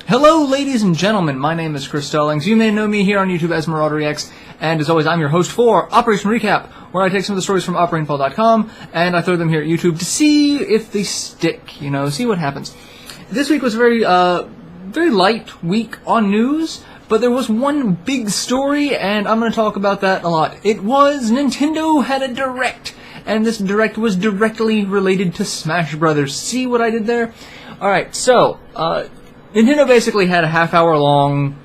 Hello, ladies and gentlemen. My name is Chris Stallings. You may know me here on YouTube as MarauderX, and as always, I'm your host for Operation Recap, where I take some of the stories from Rainfall.com and I throw them here at YouTube to see if they stick. See what happens. This week was a very light week on news, but there was one big story, and I'm going to talk about that a lot. It was Nintendo had a Direct, and this Direct was directly related to Smash Brothers. See what I did there? Alright, so, Nintendo basically had a half-hour-long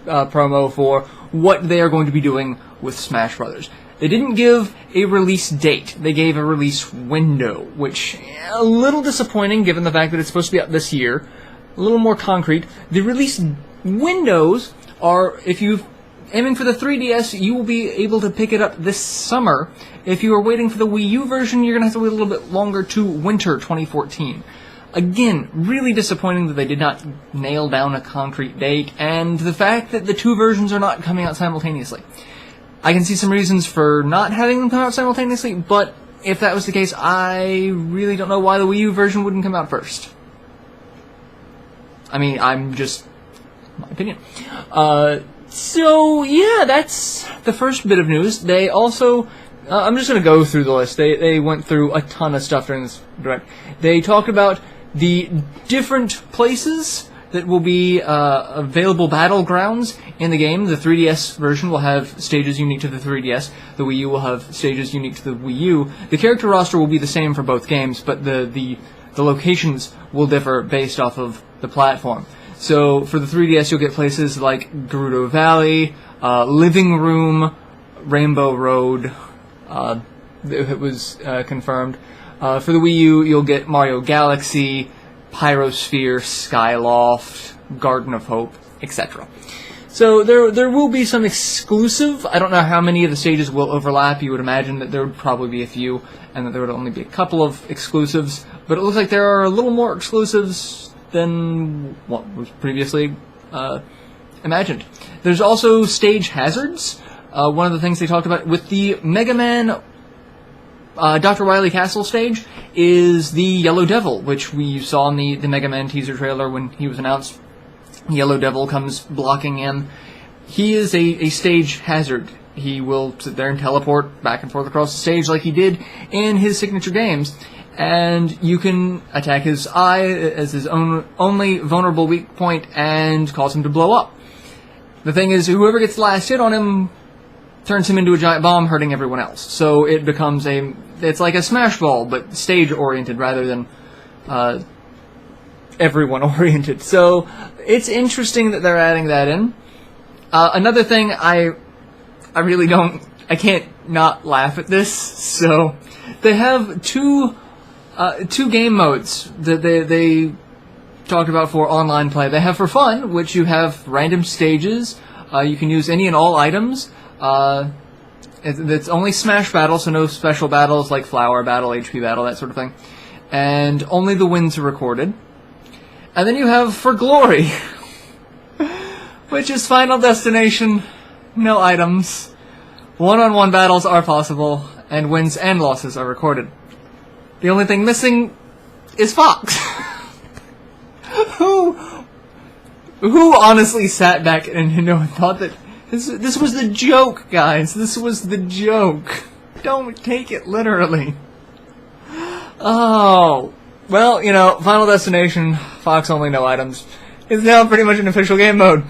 promo for what they are going to be doing with Smash Brothers. They didn't give a release date. They gave a release window, which a little disappointing given the fact that it's supposed to be out this year. A little more concrete. The release windows are, if you're aiming for the 3DS, you will be able to pick it up this summer. If you are waiting for the Wii U version, you're going to have to wait a little bit longer to winter 2014. Again, really disappointing that they did not nail down a concrete date, and the fact that the two versions are not coming out simultaneously. I can see some reasons for not having them come out simultaneously, but if that was the case, I really don't know why the Wii U version wouldn't come out first. I mean, I'm just... my opinion. So, yeah, that's the first bit of news. They also... I'm just going to go through the list. They went through a ton of stuff during this Direct. They talked about the different places that will be available battlegrounds in the game. The 3DS version will have stages unique to the 3DS. The Wii U will have stages unique to the Wii U. The character roster will be the same for both games, but the locations will differ based off of the platform. So for the 3DS, you'll get places like Gerudo Valley, Living Room, Rainbow Road. It was confirmed. For the Wii U, you'll get Mario Galaxy, Pyrosphere, Skyloft, Garden of Hope, etc. So there will be some exclusive. I don't know how many of the stages will overlap. You would imagine that there would probably be a few, and that there would only be a couple of exclusives. But it looks like there are a little more exclusives than what was previously imagined. There's also stage hazards. One of the things they talked about with the Mega Man Dr. Wily Castle stage is the Yellow Devil, which we saw in the Mega Man teaser trailer when he was announced. Yellow Devil comes blocking in. He is a stage hazard. He will sit there and teleport back and forth across the stage like he did in his signature games. And you can attack his eye as his only vulnerable weak point and cause him to blow up. The thing is, whoever gets the last hit on him turns him into a giant bomb, hurting everyone else. So it becomes it's like a Smash Ball, but stage-oriented rather than everyone-oriented. So it's interesting that they're adding that in. Another thing, I can't not laugh at this. So they have two game modes that they talked about for online play. They have for fun, which you have random stages. You can use any and all items. It's only Smash Battle, so no special battles like Flower Battle, HP Battle, that sort of thing. And only the wins are recorded. And then you have For Glory, which is Final Destination, no items. One-on-one battles are possible, and wins and losses are recorded. The only thing missing is Fox. Who honestly sat back and thought that this was the joke, guys. This was the joke. Don't take it literally. Oh. Well, Final Destination, Fox only, no items, is now pretty much an official game mode.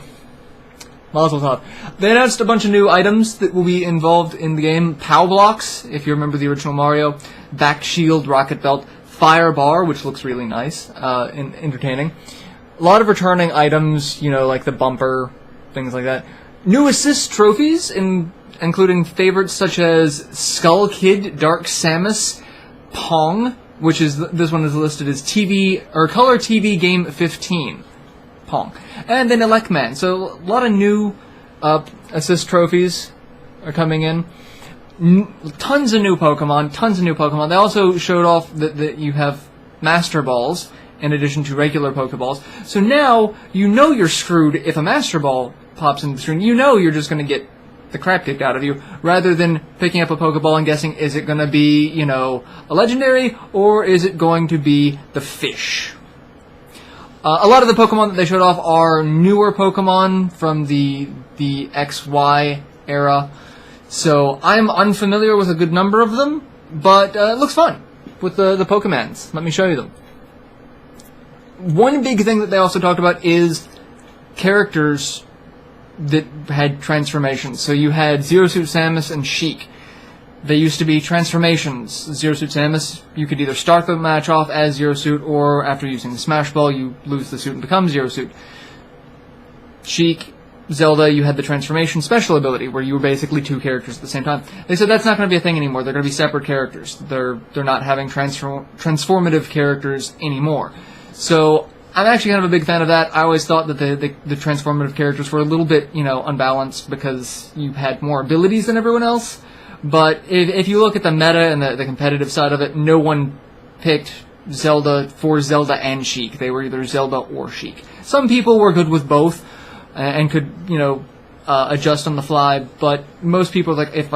Mazel tov. They announced a bunch of new items that will be involved in the game. POW blocks, if you remember the original Mario. Back shield, rocket belt. Fire bar, which looks really nice and entertaining. A lot of returning items, like the bumper, things like that. New assist trophies, including favorites such as Skull Kid, Dark Samus, Pong, which is this one is listed as Color TV Game 15, Pong, and then Elecman. So a lot of new assist trophies are coming in. Tons of new Pokemon. They also showed off that you have Master Balls in addition to regular Pokeballs. So now you're screwed if a Master Ball pops in the screen. You're just going to get the crap kicked out of you, rather than picking up a Pokeball and guessing, is it going to be, a legendary, or is it going to be the fish? A lot of the Pokemon that they showed off are newer Pokemon from the XY era, so I'm unfamiliar with a good number of them, but it looks fun with the Pokemans. Let me show you them. One big thing that they also talked about is characters that had transformations. So you had Zero Suit Samus and Sheik. They used to be transformations. Zero Suit Samus, you could either start the match off as Zero Suit, or after using the Smash Ball, you lose the suit and become Zero Suit. Sheik, Zelda, you had the transformation special ability, where you were basically two characters at the same time. They said that's not going to be a thing anymore. They're going to be separate characters. They're not having transformative characters anymore. So I'm actually kind of a big fan of that. I always thought that the transformative characters were a little bit, unbalanced because you had more abilities than everyone else. But if you look at the meta and the competitive side of it, no one picked Zelda for Zelda and Sheik. They were either Zelda or Sheik. Some people were good with both and could, adjust on the fly, but most people, like, if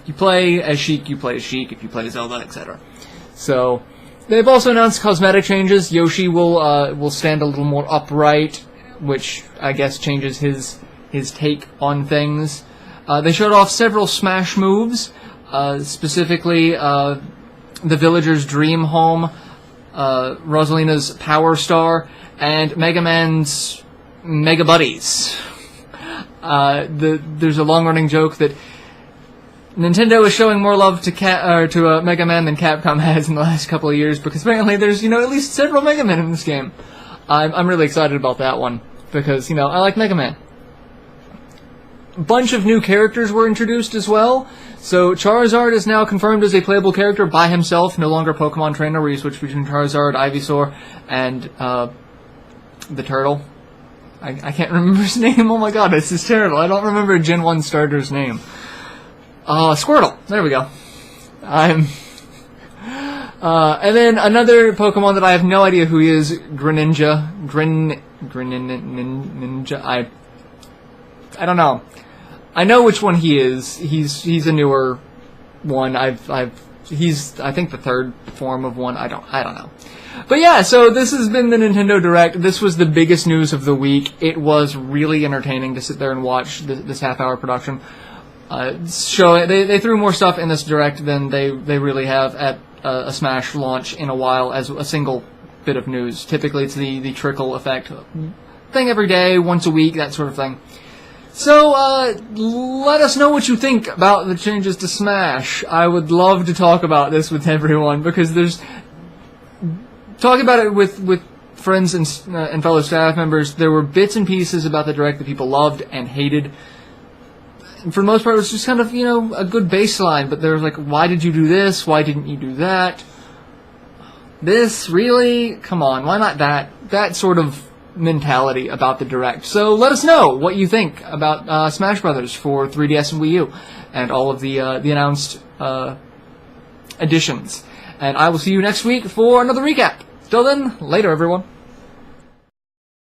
you play as Sheik, you play as Sheik. If you play as Zelda, etc. So they've also announced cosmetic changes. Yoshi will stand a little more upright, which I guess changes his take on things. They showed off several Smash moves, specifically the Villager's Dream Home, Rosalina's Power Star, and Mega Man's Mega Buddies. There's a long-running joke that Nintendo is showing more love to Mega Man than Capcom has in the last couple of years, because apparently there's at least several Mega Men in this game. I'm really excited about that one because I like Mega Man. Bunch of new characters were introduced as well. So Charizard is now confirmed as a playable character by himself, no longer a Pokemon trainer where you switch between Charizard, Ivysaur, and the turtle. I can't remember his name. Oh my god, this is terrible. I don't remember Gen 1 starter's name. Squirtle. There we go. And then another Pokemon that I have no idea who he is, Greninja. Greninja. I don't know. I know which one he is. He's a newer one. He's I think the third form of one. I don't know. But yeah, so this has been the Nintendo Direct. This was the biggest news of the week. It was really entertaining to sit there and watch this half-hour production. They threw more stuff in this Direct than they really have at a Smash launch in a while as a single bit of news. Typically, it's the trickle effect thing every day, once a week, that sort of thing. So, let us know what you think about the changes to Smash. I would love to talk about this with everyone, because talking about it with friends and fellow staff members, there were bits and pieces about the Direct that people loved and hated. And for the most part, it was just kind of, a good baseline, but there was like, why did you do this? Why didn't you do that? This? Really? Come on, why not that? That sort of mentality about the Direct. So let us know what you think about Smash Brothers for 3DS and Wii U and all of the announced additions. And I will see you next week for another recap. Till then, later everyone.